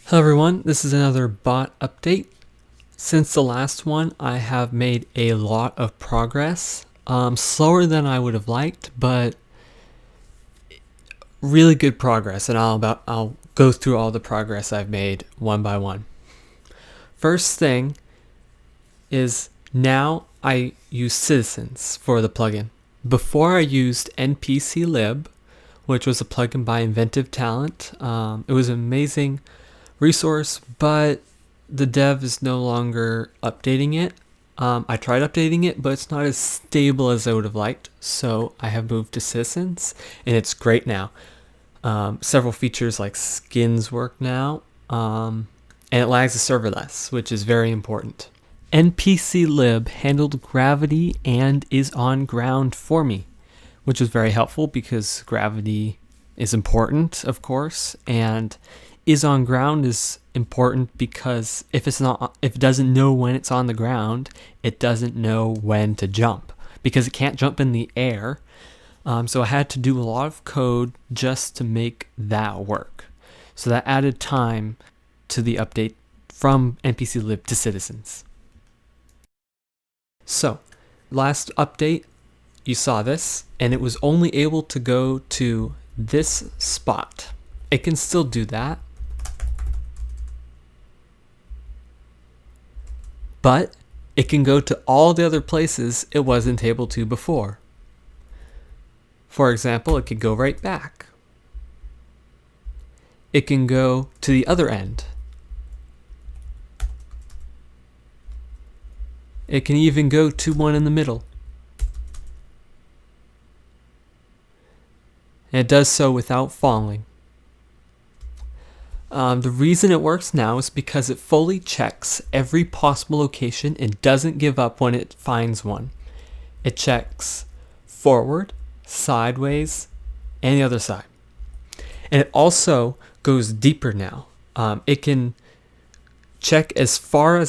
Hello everyone, this is another bot update. Since the last one, I have made a lot of progress. Slower than I would have liked, but really good progress, and I'll go through all the progress I've made one by one. First thing is now I use Citizens for the plugin. Before I used NPClib, which was a plugin by Inventive Talent. It was an amazing resource, but the dev is no longer updating it. I tried updating it, but it's not as stable as I would have liked, so I have moved to Citizens, and it's great now. Several features like skins work now, and it lags the server less, which is very important. NPClib handled gravity and is on ground for me, which was very helpful because gravity is important, of course, and is on ground is important because if it doesn't know when it's on the ground, it doesn't know when to jump because it can't jump in the air. So I had to do a lot of code just to make that work. So that added time to the update from NPClib to Citizens. So last update, you saw this, and it was only able to go to this spot. It can still do that, but it can go to all the other places it wasn't able to before. For example, it could go right back. It can go to the other end. It can even go to one in the middle. And it does so without falling. The reason it works now is because it fully checks every possible location and doesn't give up when it finds one. It checks forward, sideways, and the other side. And it also goes deeper now. It can check as far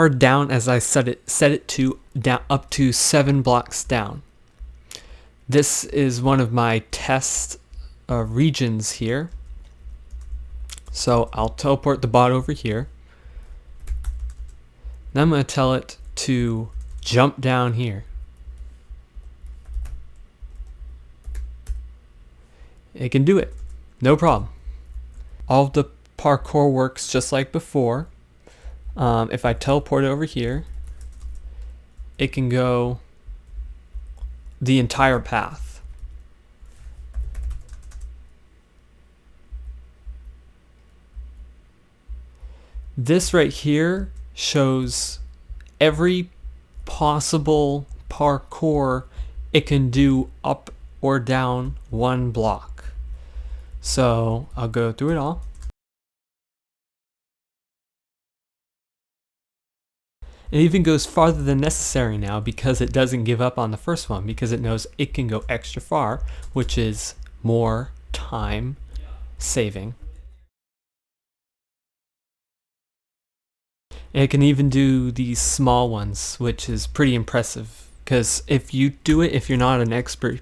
down as I set it to, down up to 7 blocks down. This is one of my test regions here. So I'll teleport the bot over here. Now I'm going to tell it to jump down here. It can do it. No problem. All of the parkour works just like before. If I teleport over here, it can go the entire path. This right here shows every possible parkour it can do up or down 1 block. So I'll go through it all. It even goes farther than necessary now because it doesn't give up on the first one because it knows it can go extra far, which is more time saving. It can even do these small ones, which is pretty impressive because if you're not an expert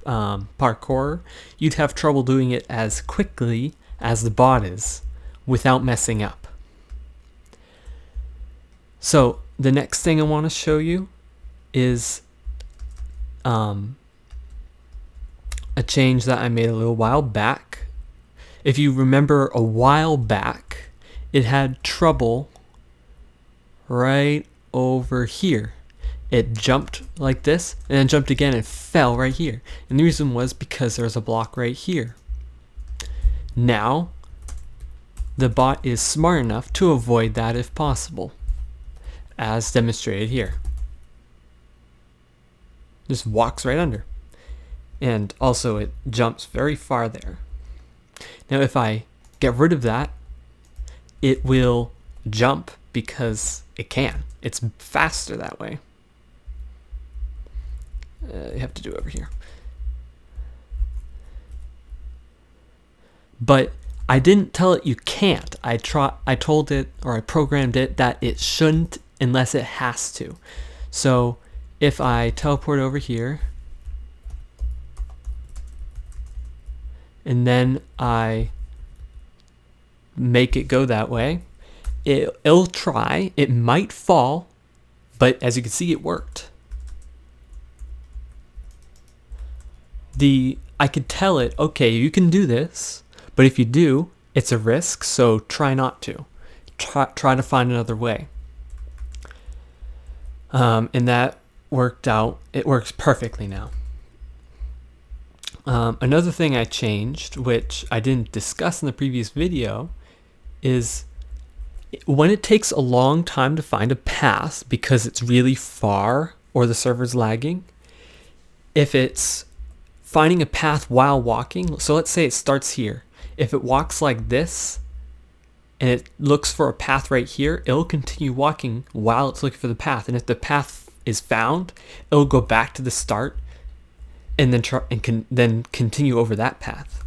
parkourer, you'd have trouble doing it as quickly as the bot is without messing up. So the next thing I want to show you is a change that I made a little while back. If you remember a while back, it had trouble right over here. It jumped like this and then jumped again and fell right here. And the reason was because there's a block right here. Now, the bot is smart enough to avoid that if possible, as demonstrated here. Just walks right under. And also it jumps very far there. Now if I get rid of that, it will jump because it can. It's faster that way. You have to do it over here. But I didn't tell it you can't. I told it, or I programmed it, that it shouldn't unless it has to. So if I teleport over here, and then I make it go that way. It'll try. It might fall, but as you can see, it worked. I could tell it, okay, you can do this, but if you do, it's a risk, so try not to. Try to find another way. And that worked out. It works perfectly now. Another thing I changed, which I didn't discuss in the previous video, is when it takes a long time to find a path because it's really far or the server's lagging, if it's finding a path while walking, so let's say it starts here. If it walks like this and it looks for a path right here, it'll continue walking while it's looking for the path. And if the path is found, it'll go back to the start and then continue over that path.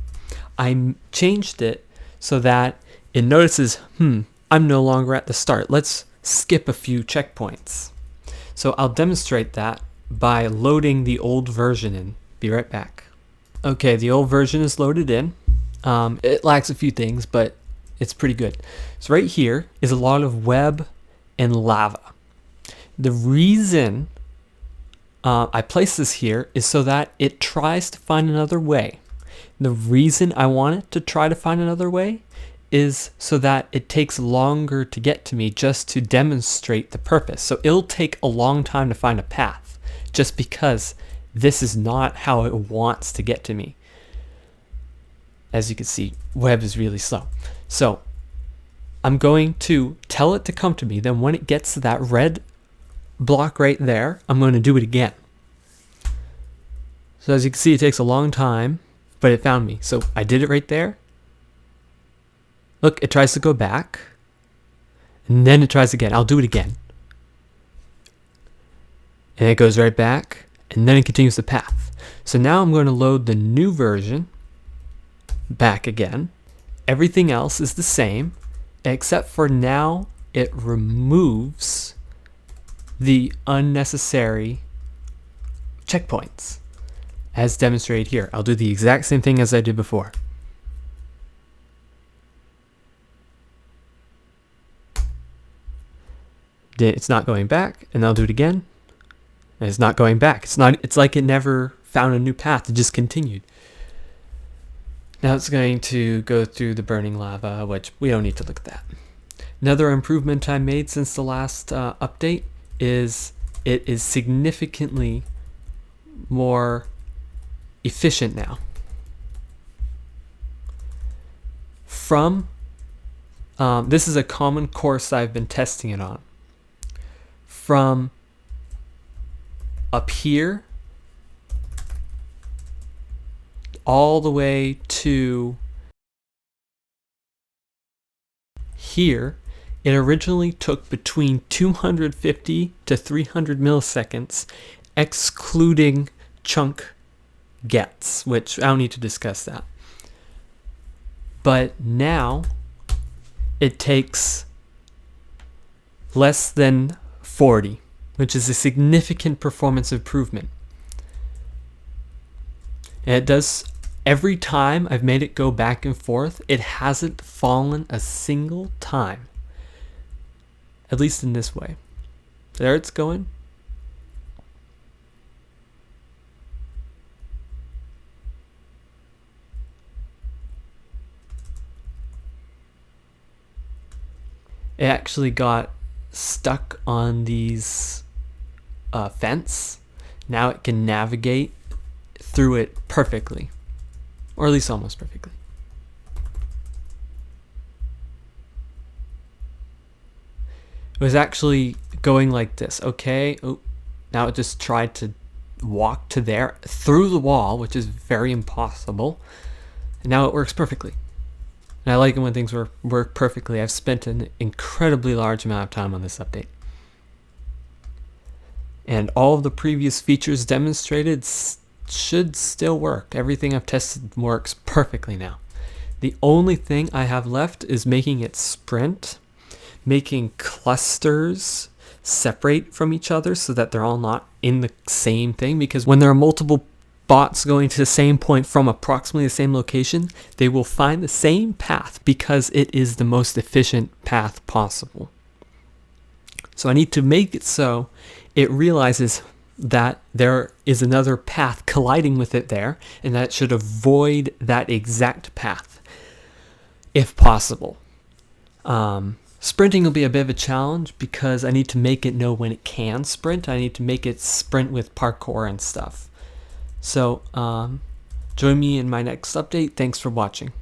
I changed it so that it notices, I'm no longer at the start. Let's skip a few checkpoints. So I'll demonstrate that by loading the old version in. Be right back. Okay, the old version is loaded in. It lacks a few things, but it's pretty good. So right here is a lot of web and lava. The reason I place this here is so that it tries to find another way. The reason I want it to try to find another way is so that it takes longer to get to me, just to demonstrate the purpose. So it'll take a long time to find a path just because this is not how it wants to get to me. As you can see, web is really slow. So I'm going to tell it to come to me. Then when it gets to that red block right there, I'm going to do it again. So as you can see, it takes a long time, but it found me. So I did it right there. Look, it tries to go back, and then it tries again. I'll do it again. And it goes right back, and then it continues the path. So now I'm going to load the new version back again. Everything else is the same, except for now it removes the unnecessary checkpoints, as demonstrated here. I'll do the exact same thing as I did before. It's not going back, and I'll do it again. And it's not going back. It's like it never found a new path. It just continued. Now it's going to go through the burning lava, which we don't need to look at that. Another improvement I made since the last update is it is significantly more efficient now. This is a common course I've been testing it on. From up here all the way to here, it originally took between 250 to 300 milliseconds, excluding chunk gets, which I don't need to discuss that. But now it takes less than 40, which is a significant performance improvement. And it does, every time I've made it go back and forth, it hasn't fallen a single time. At least in this way. There it's going. It actually got stuck on these fence. Now it can navigate through it perfectly, or at least almost perfectly. It was actually going like this. Okay, now it just tried to walk to there through the wall, which is very impossible. And now it works perfectly. And I like it when things work perfectly. I've spent an incredibly large amount of time on this update. And all of the previous features demonstrated should still work. Everything I've tested works perfectly now. The only thing I have left is making it sprint, making clusters separate from each other so that they're all not in the same thing, because when there are multiple bots going to the same point from approximately the same location, they will find the same path because it is the most efficient path possible. So I need to make it so it realizes that there is another path colliding with it there, and that it should avoid that exact path if possible. Sprinting will be a bit of a challenge because I need to make it know when it can sprint. I need to make it sprint with parkour and stuff. So join me in my next update. Thanks for watching.